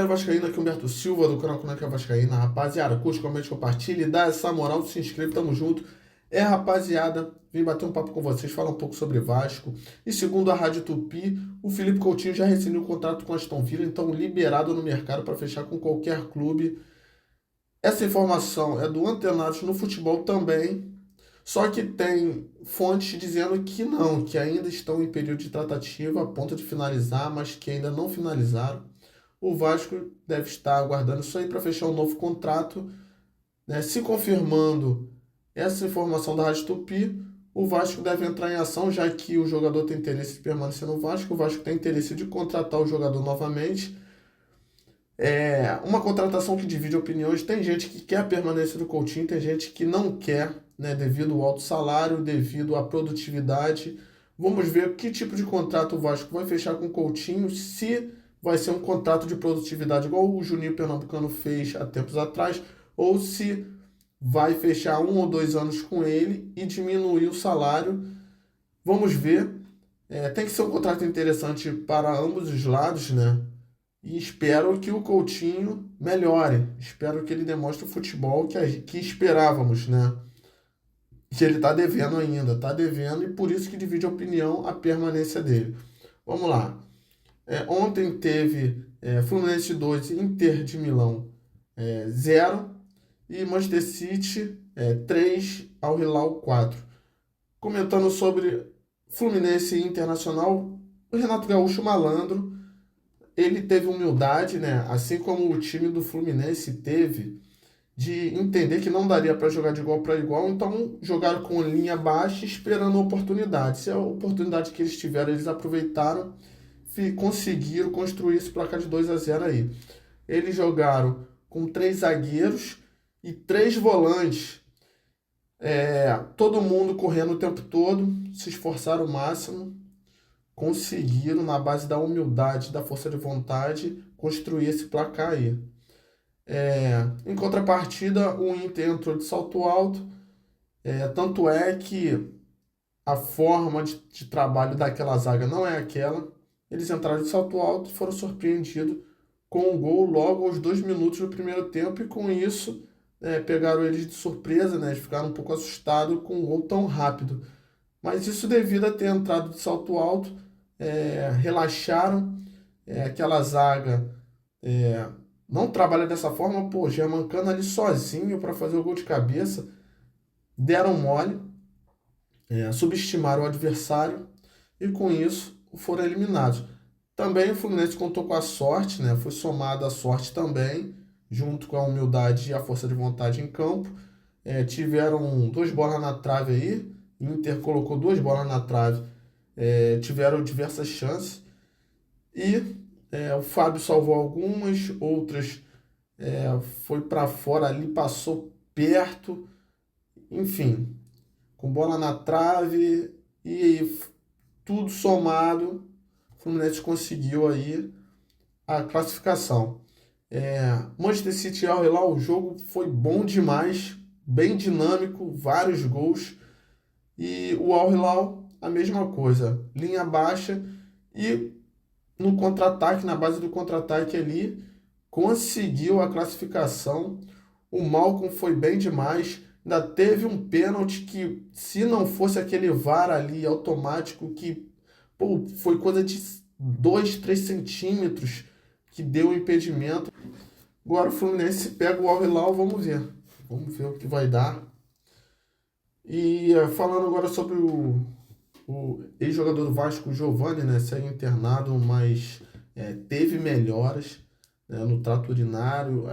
Vascaína, aqui Humberto Silva, do canal Conecta Vascaína. Rapaziada, curte, comente, compartilhe, dá essa moral, se inscreve, tamo junto. Rapaziada, vim bater um papo com vocês, falar um pouco sobre Vasco. E segundo a Rádio Tupi, o Felipe Coutinho já rescindiu o contrato com a Aston Villa, então liberado no mercado para fechar com qualquer clube. Essa informação é do Antenados no Futebol também, só que tem fontes dizendo que não, que ainda estão em período de tratativa, a ponto de finalizar, mas que ainda não finalizaram. O Vasco deve estar aguardando isso aí para fechar um novo contrato, né? Se confirmando essa informação da Rádio Tupi, o Vasco deve entrar em ação, já que o jogador tem interesse de permanecer no Vasco, o Vasco tem interesse de contratar o jogador novamente. É uma contratação que divide opiniões. Tem gente que quer permanecer do Coutinho, tem gente que não quer, né, devido ao alto salário, devido à produtividade. Vamos ver que tipo de contrato o Vasco vai fechar com o Coutinho, se vai ser um contrato de produtividade igual o Juninho Pernambucano fez há tempos atrás, ou se vai fechar 1 ou 2 anos com ele e diminuir o salário. Vamos ver. Tem que ser um contrato interessante para ambos os lados, né? E espero que o Coutinho melhore. Espero que ele demonstre o futebol que esperávamos, né? Que ele está devendo ainda. Está devendo e por isso que divide a opinião a permanência dele. Vamos lá. Ontem teve Fluminense 2, Inter de Milão 0 e Manchester City 3, Al Hilal 4. Comentando sobre Fluminense e Internacional, o Renato Gaúcho malandro, ele teve humildade, né? Assim como o time do Fluminense teve, de entender que não daria para jogar de igual para igual, então jogaram com linha baixa esperando a oportunidade. Se a oportunidade que eles tiveram, eles aproveitaram e conseguiram construir esse placar de 2-0 aí. Eles jogaram com 3 zagueiros e 3 volantes. Todo mundo correndo o tempo todo, se esforçaram o máximo, conseguiram, na base da humildade, da força de vontade, construir esse placar aí. Em contrapartida, o Inter entrou de salto alto, tanto é que a forma de trabalho daquela zaga não é aquela. Eles entraram de salto alto e foram surpreendidos com um gol logo aos 2 minutos do primeiro tempo, e com isso pegaram eles de surpresa, né? Eles ficaram um pouco assustados com um gol tão rápido. Mas isso devido a ter entrado de salto alto, relaxaram. Aquela zaga não trabalha dessa forma, pô, já mancando ali sozinho para fazer o gol de cabeça, deram mole, subestimaram o adversário e com isso foram eliminados. Também o Fluminense contou com a sorte, né? Foi somada a sorte também, junto com a humildade e a força de vontade em campo. Tiveram 2 bolas na trave aí, Inter colocou 2 bolas na trave, tiveram diversas chances e o Fábio salvou algumas, outras foi para fora ali, passou perto, enfim, com bola na trave e tudo somado, o Fluminense conseguiu aí a classificação. Manchester City e Al Hilal, o jogo foi bom demais, bem dinâmico, vários gols. E o Al Hilal, a mesma coisa, linha baixa e no contra-ataque, na base do contra-ataque ali, conseguiu a classificação. O Malcom foi bem demais. Ainda teve um pênalti que, se não fosse aquele VAR ali automático, que foi coisa de 2, 3 centímetros que deu o impedimento. Agora o Fluminense pega o Al Hilal, vamos ver. Vamos ver o que vai dar. E falando agora sobre o ex-jogador do Vasco, Giovani, né, saiu internado, mas teve melhoras, né, no trato urinário,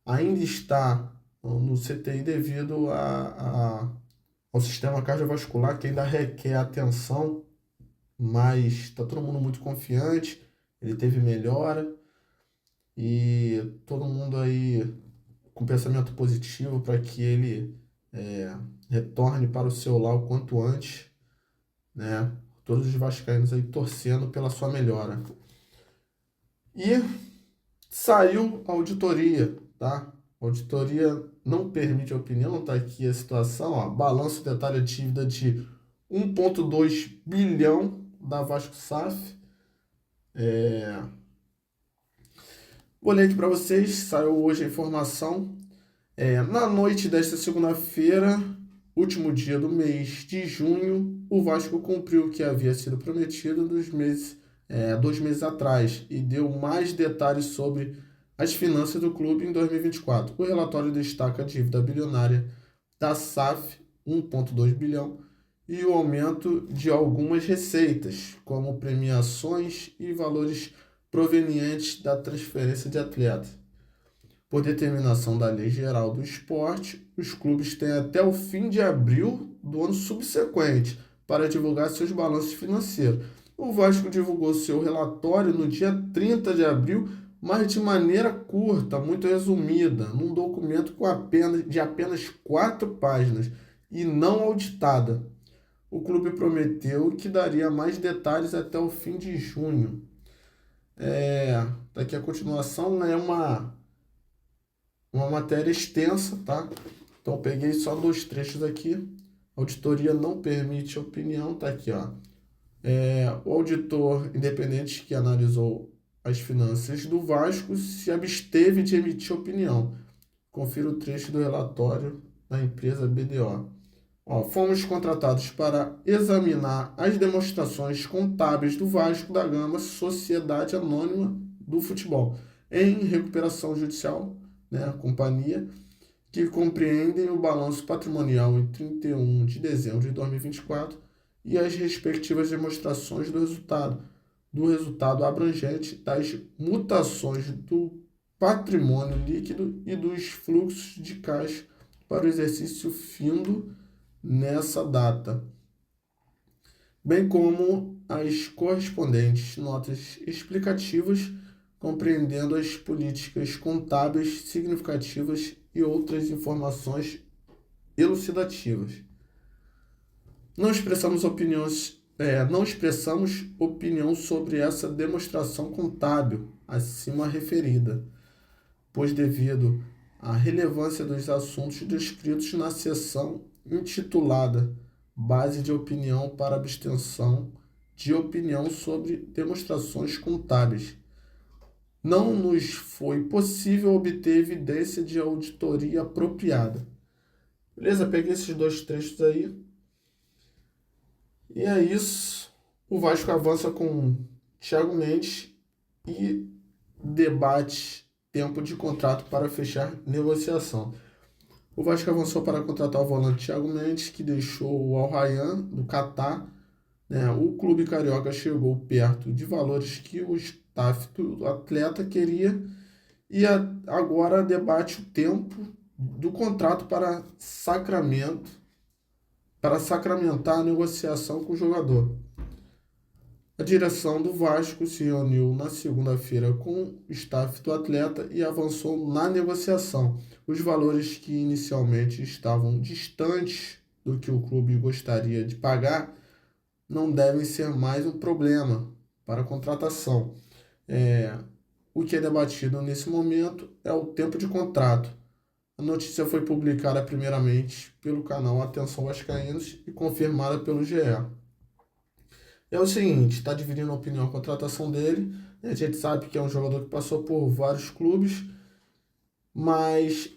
ainda está no CTI devido ao sistema cardiovascular, que ainda requer atenção, mas está todo mundo muito confiante, ele teve melhora e todo mundo aí com pensamento positivo para que ele retorne para o seu lar o quanto antes, né? Todos os vascaínos aí torcendo pela sua melhora. E saiu a auditoria, tá? A auditoria não permite opinião, tá aqui a situação, ó. Balanço detalha dívida de 1,2 bilhão da Vasco SAF. Vou ler aqui para vocês, saiu hoje a informação. Na noite desta segunda-feira, último dia do mês de junho, o Vasco cumpriu o que havia sido prometido 2 meses atrás e deu mais detalhes sobre as finanças do clube em 2024. O relatório destaca a dívida bilionária da SAF, 1,2 bilhão, e o aumento de algumas receitas, como premiações e valores provenientes da transferência de atletas. Por determinação da Lei Geral do Esporte, os clubes têm até o fim de abril do ano subsequente para divulgar seus balanços financeiros. O Vasco divulgou seu relatório no dia 30 de abril, mas de maneira curta, muito resumida, num documento de apenas 4 páginas e não auditada. O clube prometeu que daria mais detalhes até o fim de junho. Daqui a continuação é uma matéria extensa, tá? Então peguei só 2 trechos aqui. Auditoria não permite opinião, tá aqui, ó. O auditor independente que analisou as finanças do Vasco se absteve de emitir opinião. Confira o trecho do relatório da empresa BDO. Fomos contratados para examinar as demonstrações contábeis do Vasco da Gama, Sociedade Anônima do Futebol, em recuperação judicial, né, a companhia, que compreendem o balanço patrimonial em 31 de dezembro de 2024 e as respectivas demonstrações do resultado abrangente das mutações do patrimônio líquido e dos fluxos de caixa para o exercício findo nessa data, bem como as correspondentes notas explicativas, compreendendo as políticas contábeis significativas e outras informações elucidativas. Não expressamos opinião sobre essa demonstração contábil acima referida, pois devido à relevância dos assuntos descritos na seção intitulada Base de opinião para abstenção de opinião sobre demonstrações contábeis, não nos foi possível obter evidência de auditoria apropriada. Beleza? Peguei esses 2 trechos aí. E é isso. O Vasco avança com Thiago Mendes e debate tempo de contrato para fechar negociação. O Vasco avançou para contratar o volante Thiago Mendes, que deixou o Al Rayyan do Catar. O clube carioca chegou perto de valores que o staff do atleta queria e agora debate o tempo do contrato para sacramentar a negociação com o jogador. A direção do Vasco se reuniu na segunda-feira com o staff do atleta e avançou na negociação. Os valores que inicialmente estavam distantes do que o clube gostaria de pagar não devem ser mais um problema para a contratação. O que é debatido nesse momento é o tempo de contrato. A notícia foi publicada primeiramente pelo canal Atenção Vascaínos e confirmada pelo GE. É o seguinte, está dividindo a opinião a contratação dele. A gente sabe que é um jogador que passou por vários clubes, mas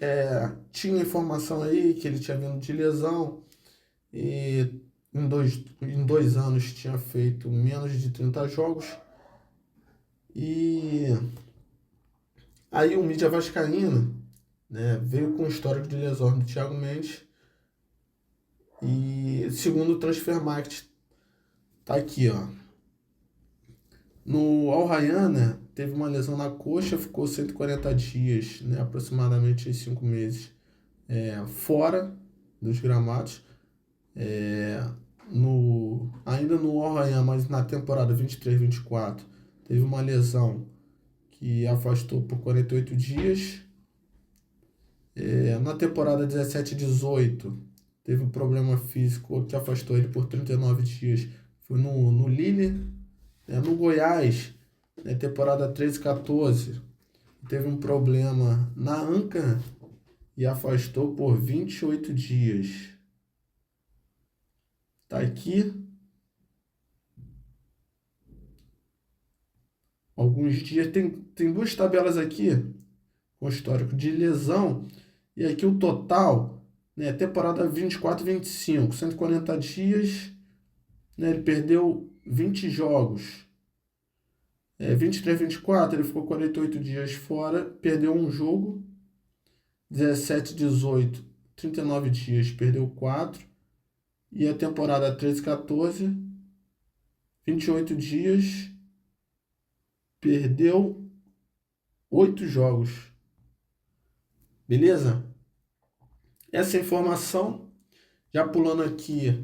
tinha informação aí que ele tinha vindo de lesão e em dois anos tinha feito menos de 30 jogos. E aí o mídia vascaína, veio com o histórico de lesões do Thiago Mendes e segundo o Transfermarkt, tá aqui, ó. No Al Rayyan, teve uma lesão na coxa, ficou 140 dias, aproximadamente 5 meses, fora dos gramados. Ainda no Al Rayyan, mas na temporada 23-24, teve uma lesão que afastou por 48 dias. Na temporada 17-18, teve um problema físico que afastou ele por 39 dias. Foi no Lille. No Goiás, temporada 13-14, teve um problema na anca e afastou por 28 dias. Tá aqui. alguns dias. Tem duas tabelas aqui com histórico de lesão. E aqui o total, né, temporada 24-25, 140 dias, né, ele perdeu 20 jogos. 23-24, ele ficou 48 dias fora, perdeu um jogo. 17-18, 39 dias, perdeu 4. E a temporada 13-14, 28 dias, perdeu 8 jogos. Beleza? Essa informação, já pulando aqui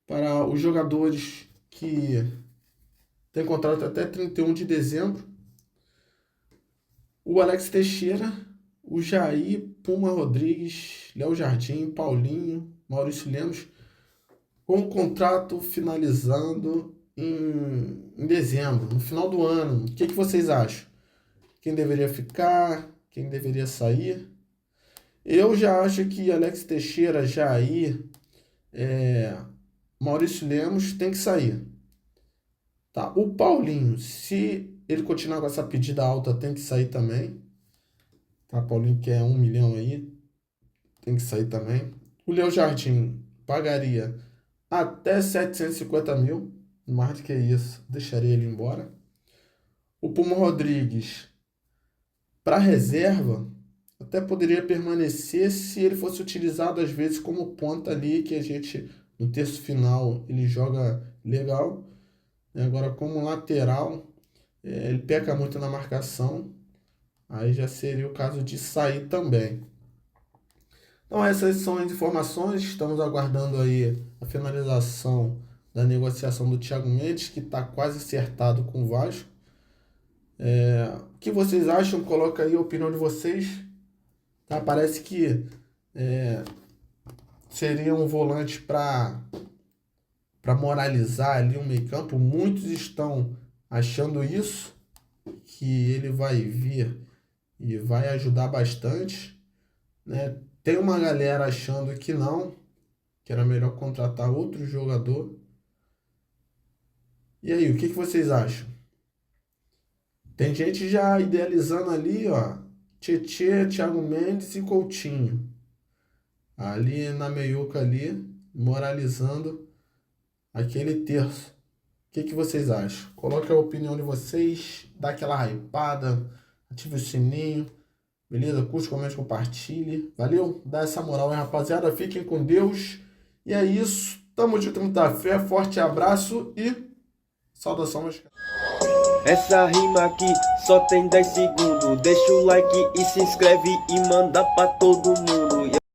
para os jogadores que têm contrato até 31 de dezembro. O Alex Teixeira, o Jair, Puma Rodrigues, Léo Jardim, Paulinho, Maurício Lemos, com o contrato finalizando em dezembro, no final do ano. O que vocês acham? Quem deveria ficar? Quem deveria sair? Eu já acho que Alex Teixeira, Jair, Maurício Lemos tem que sair. Tá? O Paulinho, se ele continuar com essa pedida alta, tem que sair também. Tá? Paulinho quer 1 milhão aí, tem que sair também. O Léo Jardim pagaria até 750 mil, mais do que isso, deixaria ele embora. O Puma Rodrigues, para reserva, até poderia permanecer se ele fosse utilizado às vezes como ponta ali, que a gente, no terço final, ele joga legal. Agora, como lateral, ele peca muito na marcação, aí já seria o caso de sair também. Então essas são as informações, estamos aguardando aí a finalização da negociação do Thiago Mendes, que está quase acertado com o Vasco. O que vocês acham? Coloca aí a opinião de vocês. Tá? Parece que seria um volante para moralizar ali o meio-campo. Muitos estão achando isso, que ele vai vir e vai ajudar bastante, né? Tem uma galera achando que não, que era melhor contratar outro jogador. E aí, o que vocês acham? Tem gente já idealizando ali, ó, Tietê, Thiago Mendes e Coutinho. Ali na meiuca ali, moralizando aquele terço. O que vocês acham? Coloque a opinião de vocês, dá aquela hypada, ative o sininho, beleza? Curte, comente, compartilhe. Valeu? Dá essa moral aí, rapaziada. Fiquem com Deus. E é isso. Tamo junto, muita fé. Forte abraço e saudação, meus caras. Essa rima aqui só tem 10 segundos. Deixa o like e se inscreve e manda pra todo mundo.